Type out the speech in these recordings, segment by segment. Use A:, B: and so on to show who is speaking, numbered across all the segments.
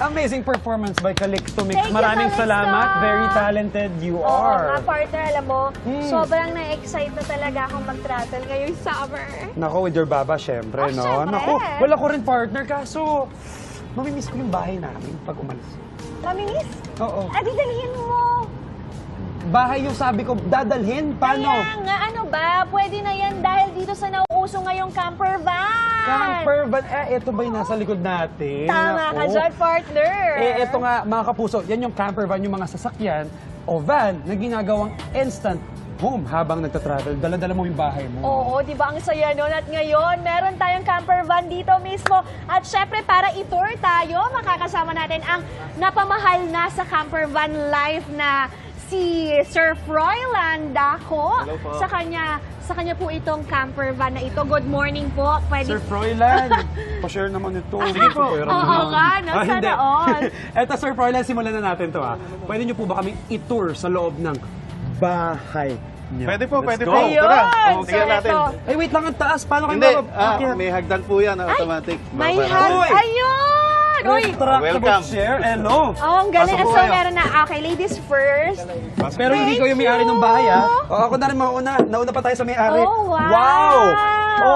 A: Amazing performance by Calixto Mix.
B: Thank you,
A: Maraming
B: Calixto.
A: salamat. Very talented you
B: Oo
A: are.
B: nga, partner, alam mo, sobrang na-excite na talaga akong mag-travel ngayong summer.
A: Nako, with your baba, syempre,
B: Oh,
A: no?
B: syempre.
A: Nako, wala ko rin partner, kaso mamimiss ko yung bahay namin pag umalis.
B: Maminis?
A: Oo.
B: Adi, dalhin mo.
A: Bahay yung sabi ko, dadalhin? Paano?
B: Kaya nga, ano ba? Pwede na yan dahil dito sa nauuso ngayong camper van.
A: Camper van. Ito ba yung nasa likod natin?
B: Tama ka
A: Nako.
B: dyan, partner.
A: Ito nga, mga kapuso, yan yung camper van, yung mga sasakyan o van na ginagawang instant home habang nagtatravel. Dala-dala mo yung bahay mo.
B: Oo, di ba ang saya nun? At ngayon, meron tayong camper van dito mismo. At syempre, para i-tour tayo, makakasama natin ang napamahal na sa camper van life na si Sir Froilan Daco.
C: Hello po.
B: Sa kanya po itong camper van na ito. Good morning po.
A: Sir Froilan, pa-share naman ito. Sige po.
B: Oo nga, no? Sana all.
A: Eto, Sir Froilan, simulan na natin to. Pwede niyo po ba kaming i-tour sa loob ng bahay niyo?
C: Pwede po,
A: Let's
C: pwede
A: go.
C: po.
B: Ayun!
C: Tara,
B: So,
C: tingnan natin.
B: eto.
A: Ay, wait lang, ang taas. Paano kayo
C: Hindi,
A: bababa?
C: may hagdan po yan, automatic.
B: May
C: Bababa
B: hag.
C: natin.
B: Ayun! Uy!
A: Retractable
C: Welcome.
A: chair. Hello.
B: Oh, ang galing.
C: Pasok po
B: So,
C: kayo.
B: meron na. Okay, ladies first.
C: Pasok
A: Pero
C: po.
A: hindi ko yung may-ari ng bahay, ha? O, ako na rin mauna. Nauna pa tayo sa may-ari.
B: Oh, wow.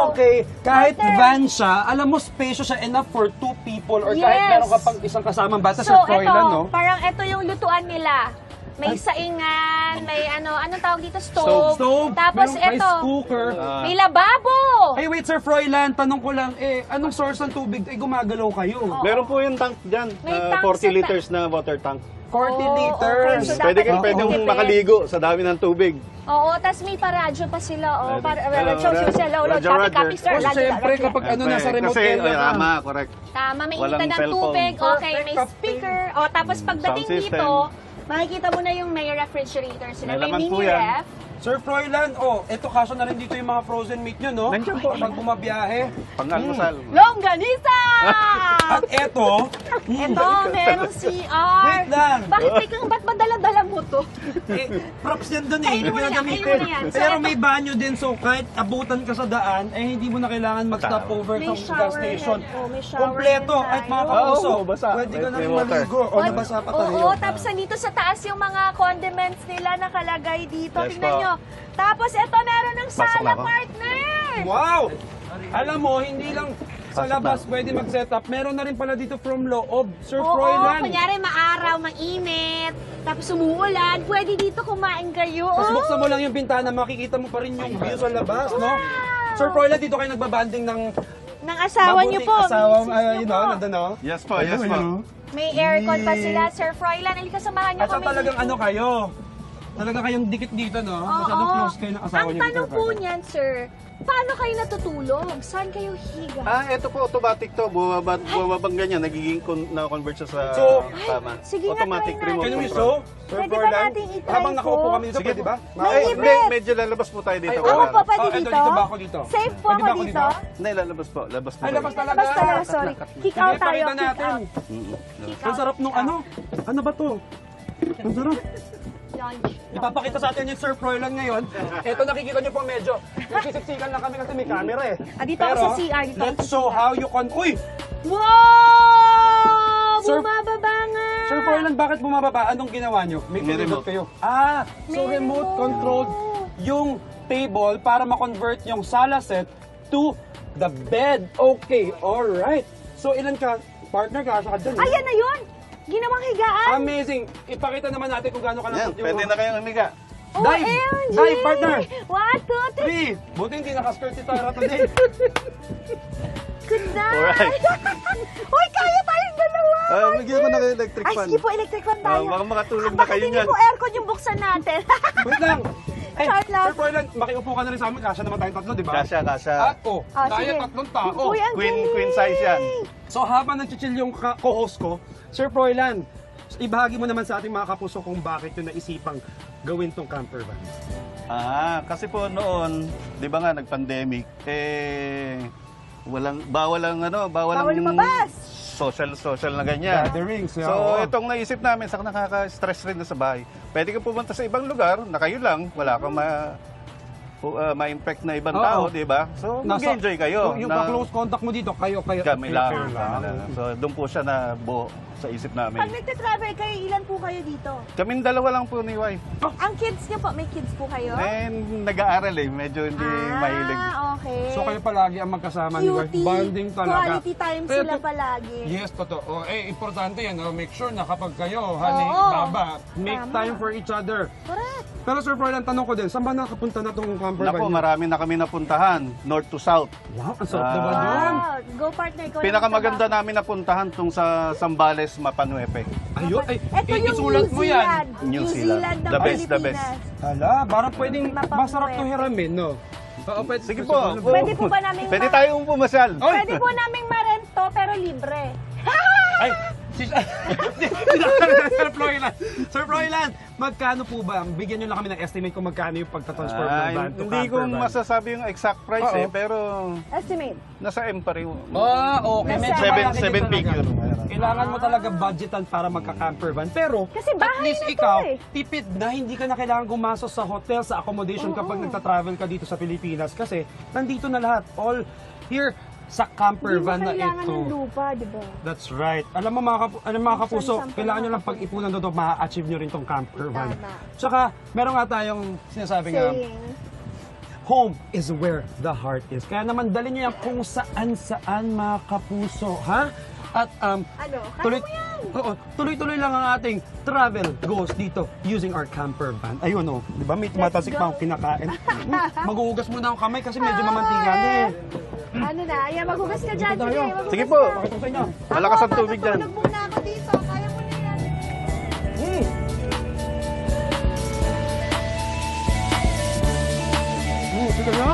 A: Okay. Kahit
B: Partner.
A: van siya, alam mo, spacious siya enough for 2 people or kahit
B: Yes.
A: meron ka pang isang kasamang bata
B: So,
A: sa Froilan, no?
B: parang ito yung lutuan nila. May saingan, may anong tawag dito? Stove.
A: Stove.
B: Tapos
A: merong
B: ito,
A: rice cooker.
B: may lababo.
A: Hey, wait, Sir Froilan, tanong ko lang, anong source ng tubig? Gumagalaw kayo.
C: Meron po yung tank dyan,
B: May tank
C: 40
B: sa
C: liters na water tank.
A: 40
B: Oh,
A: liters.
B: okay. So,
C: Pwede
B: dapat
C: kang
B: tipid.
C: makaligo sa dami ng tubig.
B: Oo, tas may paradyo pa sila. Oh,
C: Hello,
B: show sila.
C: Roger,
B: Copy,
C: Roger.
B: copy, sir.
A: Oh, siyempre,
B: Roger.
A: kapag ano, nasa remote
C: Kasi,
A: area ka.
C: tama, correct.
B: Tama, may
C: Walang
B: initan ng
C: cellphone.
B: tubig. Okay,
A: Perfect,
B: may
A: copy.
B: speaker. O, tapos pagdating
C: Sound system.
B: dito, makikita mo na yung may refrigerator sila.
C: May
B: May
C: laman po
B: mini
C: yan.
B: ref.
A: Sir Froilan, eto kaso na rin dito yung mga frozen meat nyo, no?
C: Nandiyan po.
A: Pag bumabiyahe.
C: Pang-almusal.
B: Longganisa!
A: At eto,
B: Ito, merong CR.
A: Wait lang.
B: Ba't ba dala-dala mo to?
A: props yan doon
B: Kainin mo na yan,
A: Ginagamitin.
B: kainin mo na yan. So,
A: Pero
B: eto-
A: may banyo din, so kahit abutan ka sa daan, hindi mo na kailangan mag-stop over
B: May
A: sa
B: shower
A: gas station.
B: din. Oh, may shower
A: Kompleto,
B: din
A: at mga
B: tayo.
A: kapuso,
C: Oo, basa.
A: pwede ka
C: May
A: nang
C: water.
A: maligo. O, nabasa pa tayo.
B: Oo, tapos nandito sa taas yung mga condiments nila nakalagay dito.
C: Yes,
B: Tingnan
C: po.
B: nyo. Tapos ito meron ng
C: Pasok
B: sala,
C: na ako.
B: partner.
A: Wow! Alam mo, hindi lang sa
C: Pasok
A: labas
C: na.
A: pwede mag-set up. Meron na rin pala dito from loob. Sir
B: Oo,
A: Froilan.
B: kunyari maaraw, mainit, tapos umuulan, pwede dito kumain kayo.
A: Tapos
B: Oh.
A: buksan mo lang yung bintana, makikita mo pa rin yung view sa labas, no? Sir Froilan, dito kayo nagbabanding ng
B: Ng asawa niyo po.
A: asawa,
B: misis niyo
A: you
B: po.
A: know, nandun, no?
C: Yes po, yes po.
B: May aircon pa sila, Sir Froilan. Halika, samahan niyo
A: At saka
B: kami.
A: talagang
B: dito.
A: ano kayo? Talaga kayong dikit dito, no? Masyadong
B: Oo.
A: close kayo ng asawa
B: Ang
A: niyo.
B: tanong po niyan, sir, paano kayo natutulog? Saan kayo higa?
C: Ito po, automatic to. Bumabang ganyan, nagiging na-convert siya sa
A: So,
C: tama.
B: sige nga,
C: Automatic
B: try
C: remote
A: Can we
C: control.
A: show? Sir
B: Pwede ba
A: Froilan?
B: nating i-try
A: Habang nakaupo
B: po?
A: kami dito,
C: Sige
A: pwede
C: po.
A: ba?
B: May libre.
C: Medyo lalabas po tayo dito.
A: Ay,
B: Ako po, pwede
A: eto,
B: dito?
A: dito ba ako dito?
B: Safe po
A: Pwede
B: ako
A: ba ako
B: dito?
C: Hindi, lalabas po. Labas po.
A: Ay,
C: tayo.
A: labas talaga.
B: Labas talaga, sorry. Kick out
A: Sige,
B: tayo,
A: pakita
B: kick
A: natin.
B: out. Kick
A: Ang
B: out.
A: sarap nung ano? Ano ba to? Ang sarap.
B: Lunch.
A: Ipapakita sa atin yung Sir Froilan ngayon. Ito nakikita nyo po medyo. Nagsisiksikan lang kami kasi may camera eh.
B: Dito ako sa CR, dito ako
A: let's
B: sa
A: show
B: CR.
A: how you can... Uy!
B: Wow!
A: Sir-
B: Bumababa nga!
A: Sir Froilan, bakit bumababa? Anong ginawa nyo? May
C: May
A: remote
C: remote.
A: kayo. So
B: May
A: remote
B: remote.
A: controlled yung table para ma-convert yung sala set to the bed. Okay, alright. So ilan ka? Partner ka? Saka dyan.
B: Ayan na yun! Ginawang higaan!
A: Amazing! Ipakita naman natin kung gaano
C: Yan,
A: kalambot yung...
C: pwede na kayong umiga.
A: Dive!
B: OMG!
A: Dive, partner!
B: 1, 2, 3!
A: 3! Buti hindi nakaskirt si Tara today.
B: Good night!
C: Alright.
B: Uy, kaya tayong dalawa!
C: Bigyan ko na kayo electric
B: Ay,
C: fan.
B: sige po, electric fan tayo.
C: Baka makatulog na
B: Bakit
C: kayo
B: hindi
C: niyan.
B: po aircon yung buksan natin?
A: Wait lang!
B: Short lang.
A: Sir Froilan, makiupo ka na rin sa amin. Kasya naman tayong tatlo, di ba?
C: Kasya, kasya.
A: At
B: Ah,
A: kaya
B: sige.
A: tatlong tao.
B: Uy, ang galing.
C: Queen size yan.
A: So habang nag-chill yung co-host ko, Sir Froilan, ibahagi mo naman sa ating mga kapuso kung bakit yung naisipang gawin tong camper van.
C: Kasi po noon, 'di ba nga nag-pandemic, bawal ang
B: lumabas.
C: social na ganyan.
A: Gatherings, yeah,
C: So
A: oo.
C: itong naisip namin, saka nakaka-stress rin na sa bahay. Pwede ka pumunta sa ibang lugar na kayo lang, wala kang ma-infect na ibang
A: Oo.
C: tao, di ba? So, mag-enjoy kayo.
A: Yung
C: na-
A: close contact mo dito, kayo.
C: Kami lang.
A: kayo
C: So, doon po siya na buo sa isip
B: Pag
C: namin.
B: nagte-travel kayo, ilan po kayo dito?
C: Kaming dalawa lang po ni wife.
B: Ang kids niyo po, may kids po kayo?
C: And nag-aaral medyo hindi mahilig.
B: Okay.
A: So kayo palagi ang magkasama ni wife.
B: Cutie.
A: Bonding talaga.
B: Quality time
A: Kaya
B: sila
A: to-
B: palagi.
A: Yes, totoo. Importante yan. Make sure na kapag kayo, honey,
B: Oo.
A: baba, make
B: Tama.
A: time for each other.
B: Correct.
A: Pero Sir Froilan, tanong ko din, saan ba nakapunta na itong camper
C: Nako,
A: van niyo?
C: marami na kami napuntahan, north to south.
A: Wow, ang sarap naman doon.
B: Wow. Go partner. Ikaw
C: Pinakamaganda
B: naman sa
C: namin napuntahan tong sa Zambales, Mapanuepe.
A: Ayun, ay,
B: Ito yung
A: isulat
B: New
A: mo yan.
B: Zealand.
C: New
B: New
C: Zealand.
B: Zealand ng
C: The best, the
B: Pilipinas.
C: best.
A: Hala, parang pwedeng
B: Mapanuepe.
A: masarap to hiramin, no? Oo, pwede,
C: Sige po.
B: Pwede po ba naming
C: Pwede tayong pumasyal.
A: Oy!
B: Pwede po naming marento pero libre.
A: Ay, Sir Froilan, magkano po ba? Bigyan nyo lang kami ng estimate kung magkano yung pagtatransform ng van to
C: Hindi ko
A: camper van.
C: masasabi yung exact price
A: Oo.
C: pero
B: Estimate.
C: nasa M pa rin.
A: Okay.
B: Nasa
A: Medyo
C: seven
A: malaki din
C: figure.
A: talaga. Kailangan mo talaga budgetan para magka-camper van. Pero,
B: Kasi
A: at
B: bahay
A: least
B: na to
A: ikaw,
B: eh.
A: tipid na hindi ka na kailangan gumastos sa hotel, sa accommodation kapag nagta-travel ka dito sa Pilipinas. Kasi, nandito na lahat. All here sa camper
B: Hindi mo
A: van na
B: kailangan
A: ito.
B: ng lupa, di ba?
A: That's right. Alam mo mga kapuso,
B: Saan-saan pa
A: kailangan nyo lang pag-ipunan doon, ma-achieve nyo rin tong camper van.
B: Tama.
A: Tsaka, meron nga tayong sinasabi nga,
B: Saying.
A: home is where the heart is. Kaya naman dali niyo yan kung saan-saan mga kapuso, ha? At
B: Ano? Kaya
A: tuloy,
B: mo yan.
A: oo, tuloy-tuloy lang ang ating travel goes dito using our camper van. Ayun oh, di ba may tumatasik
B: go.
A: pa akong kinakain. Maghuhugas muna ang kamay kasi medyo mamantika na eh.
B: Ano na? Ayan, maghugas ka dyan.
A: tayo.
B: Sige, maghugas
C: Sige po.
B: ka.
A: Pakita ko sa inyo.
C: Malakas ang tubig dyan.
B: Ako, muna ako dito. Kaya mo na yan.
A: Sige na.